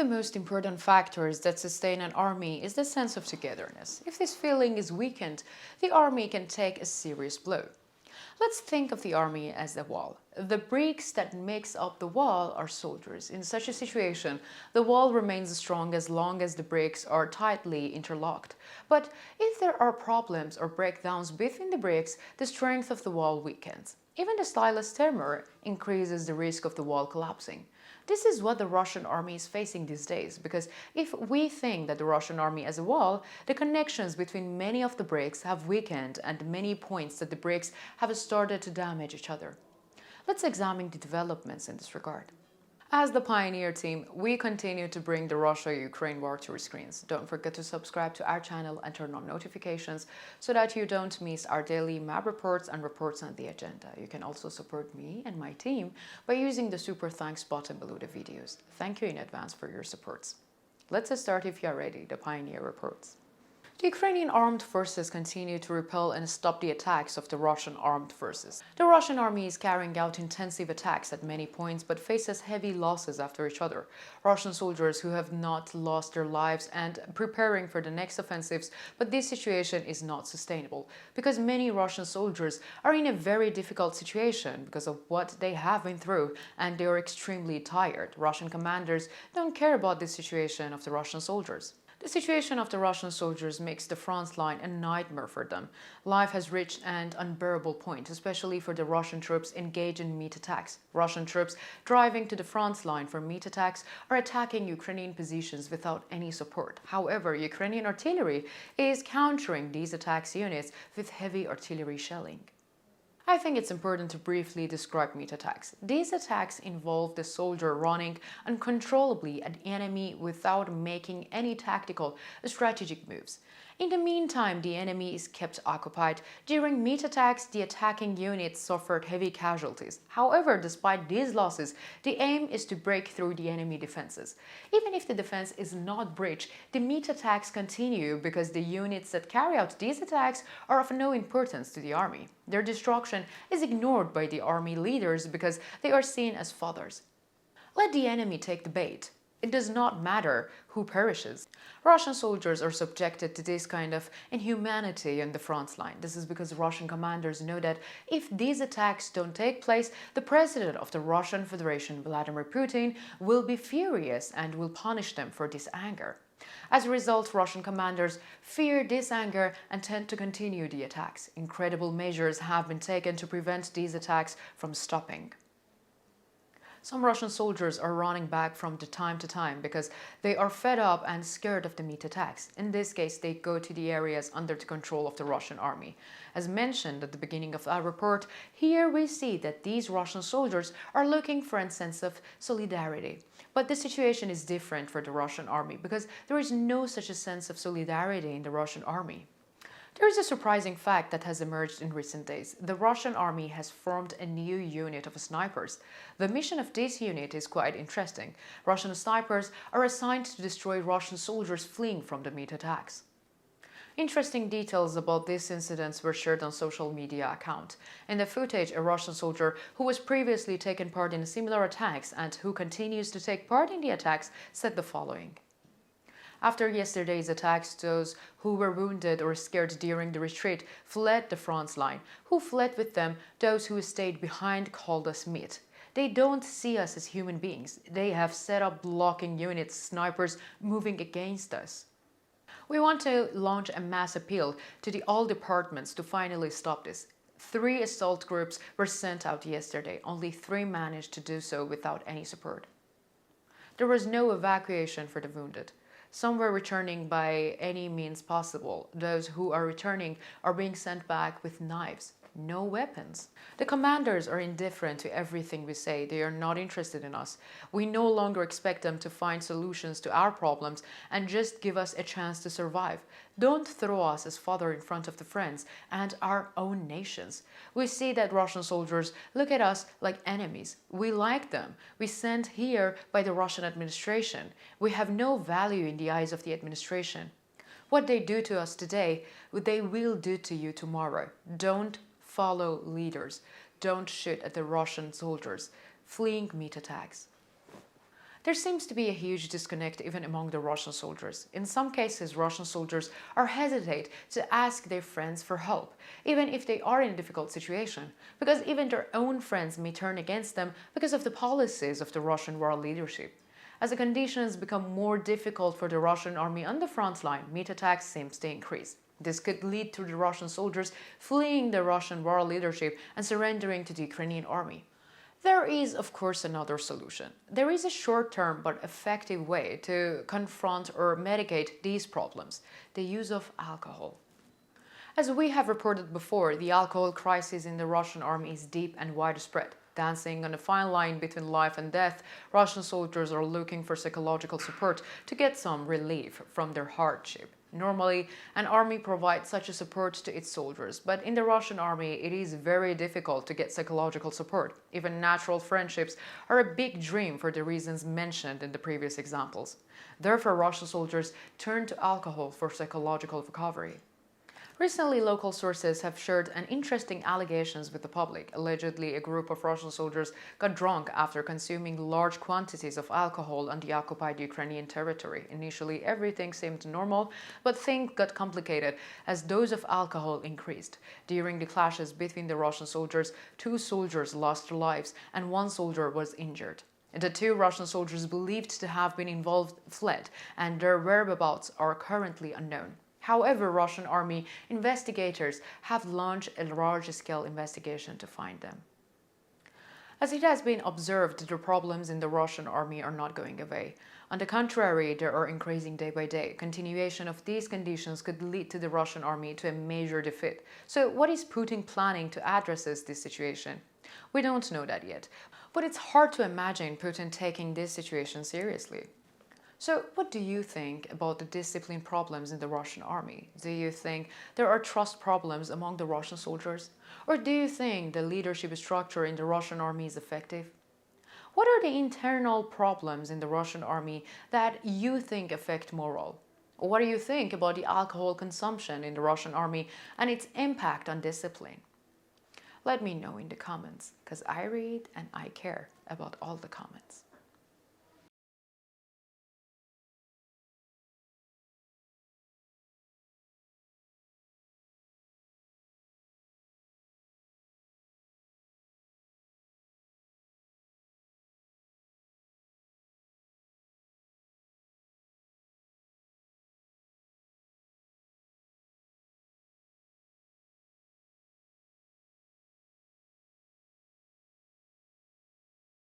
the most important factors that sustain an army is the sense of togetherness. If this feeling is weakened, the army can take a serious blow. Let's think of the army as the wall. The bricks that makes up the wall are soldiers. In such a situation, the wall remains strong as long as the bricks are tightly interlocked. But if there are problems or breakdowns within the bricks, the strength of the wall weakens. Even the slightest tremor increases the risk of the wall collapsing. This is what the Russian army is facing these days, because if we think that the Russian army as a wall, the connections between many of the bricks have weakened and many points that the bricks have started to damage each other. Let's examine the developments in this regard. As the Pioneer team, we continue to bring the Russia-Ukraine war to your screens. Don't forget to subscribe to our channel and turn on notifications so that you don't miss our daily map reports and reports on the agenda. You can also support me and my team by using the super thanks button below the videos. Thank you in advance for your supports. Let's start if you are ready, the Pioneer reports. The Ukrainian Armed Forces continue to repel and stop the attacks of the Russian Armed Forces. The Russian army is carrying out intensive attacks at many points but faces heavy losses after each other. Russian soldiers who have not lost their lives and preparing for the next offensives, but this situation is not sustainable because many Russian soldiers are in a very difficult situation because of what they have been through and they are extremely tired. Russian commanders don't care about the situation of the Russian soldiers. The situation of the Russian soldiers makes the front line a nightmare for them. Life has reached an unbearable point, especially for the Russian troops engaged in meat attacks. Russian troops driving to the front line for meat attacks are attacking Ukrainian positions without any support. However, Ukrainian artillery is countering these attacks units with heavy artillery shelling. I think it's important to briefly describe meat attacks. These attacks involve the soldier running uncontrollably at the enemy without making any tactical or strategic moves. In the meantime, the enemy is kept occupied. During meat attacks, the attacking units suffered heavy casualties. However, despite these losses, the aim is to break through the enemy defenses. Even if the defense is not breached, the meat attacks continue because the units that carry out these attacks are of no importance to the army. Their destruction is ignored by the army leaders because they are seen as fathers. Let the enemy take the bait. It does not matter who perishes. Russian soldiers are subjected to this kind of inhumanity on the front line. This is because Russian commanders know that if these attacks don't take place, the president of the Russian Federation, Vladimir Putin, will be furious and will punish them for this anger. As a result, Russian commanders fear this anger and tend to continue the attacks. Incredible measures have been taken to prevent these attacks from stopping. Some Russian soldiers are running back from time to time because they are fed up and scared of the meat attacks. In this case, they go to the areas under the control of the Russian army. As mentioned at the beginning of our report, here we see that these Russian soldiers are looking for a sense of solidarity. But the situation is different for the Russian army because there is no such a sense of solidarity in the Russian army. There is a surprising fact that has emerged in recent days. The Russian army has formed a new unit of snipers. The mission of this unit is quite interesting. Russian snipers are assigned to destroy Russian soldiers fleeing from the meat attacks. Interesting details about these incidents were shared on social media account. In the footage, a Russian soldier who was previously taken part in similar attacks and who continues to take part in the attacks said the following. After yesterday's attacks, those who were wounded or scared during the retreat fled the front line. Who fled with them, those who stayed behind called us meat. They don't see us as human beings. They have set up blocking units, snipers moving against us. We want to launch a mass appeal to all departments to finally stop this. 3 assault groups were sent out yesterday. Only 3 managed to do so without any support. There was no evacuation for the wounded. Some were returning by any means possible. Those who are returning are being sent back with knives. No weapons. The commanders are indifferent to everything we say. They are not interested in us. We no longer expect them to find solutions to our problems and just give us a chance to survive. Don't throw us as fodder in front of the friends and our own nations. We see that Russian soldiers look at us like enemies. We like them. We sent here by the Russian administration. We have no value in the eyes of the administration. What they do to us today, they will do to you tomorrow. Don't follow leaders. Don't shoot at the Russian soldiers fleeing meat attacks. There seems to be a huge disconnect even among the Russian soldiers. In some cases, Russian soldiers are hesitant to ask their friends for help, even if they are in a difficult situation, because even their own friends may turn against them because of the policies of the Russian world leadership. As the conditions become more difficult for the Russian army on the front line, meat attacks seems to increase. This could lead to the Russian soldiers fleeing the Russian world leadership and surrendering to the Ukrainian army. There is, of course, another solution. There is a short-term but effective way to confront or mitigate these problems: the use of alcohol. As we have reported before, the alcohol crisis in the Russian army is deep and widespread. Dancing on a fine line between life and death, Russian soldiers are looking for psychological support to get some relief from their hardship. Normally, an army provides such a support to its soldiers, but in the Russian army, it is very difficult to get psychological support. Even natural friendships are a big dream for the reasons mentioned in the previous examples. Therefore, Russian soldiers turn to alcohol for psychological recovery. Recently, local sources have shared an interesting allegations with the public. Allegedly, a group of Russian soldiers got drunk after consuming large quantities of alcohol on the occupied Ukrainian territory. Initially, everything seemed normal, but things got complicated as dose of alcohol increased. During the clashes between the Russian soldiers, 2 soldiers lost their lives and 1 soldier was injured. The 2 Russian soldiers believed to have been involved fled, and their whereabouts are currently unknown. However, Russian army investigators have launched a large-scale investigation to find them. As it has been observed, the problems in the Russian army are not going away. On the contrary, they are increasing day by day. Continuation of these conditions could lead to the Russian army to a major defeat. So what is Putin planning to address this situation? We don't know that yet, but it's hard to imagine Putin taking this situation seriously. So what do you think about the discipline problems in the Russian army? Do you think there are trust problems among the Russian soldiers? Or do you think the leadership structure in the Russian army is effective? What are the internal problems in the Russian army that you think affect morale? Or what do you think about the alcohol consumption in the Russian army and its impact on discipline? Let me know in the comments, because I read and I care about all the comments.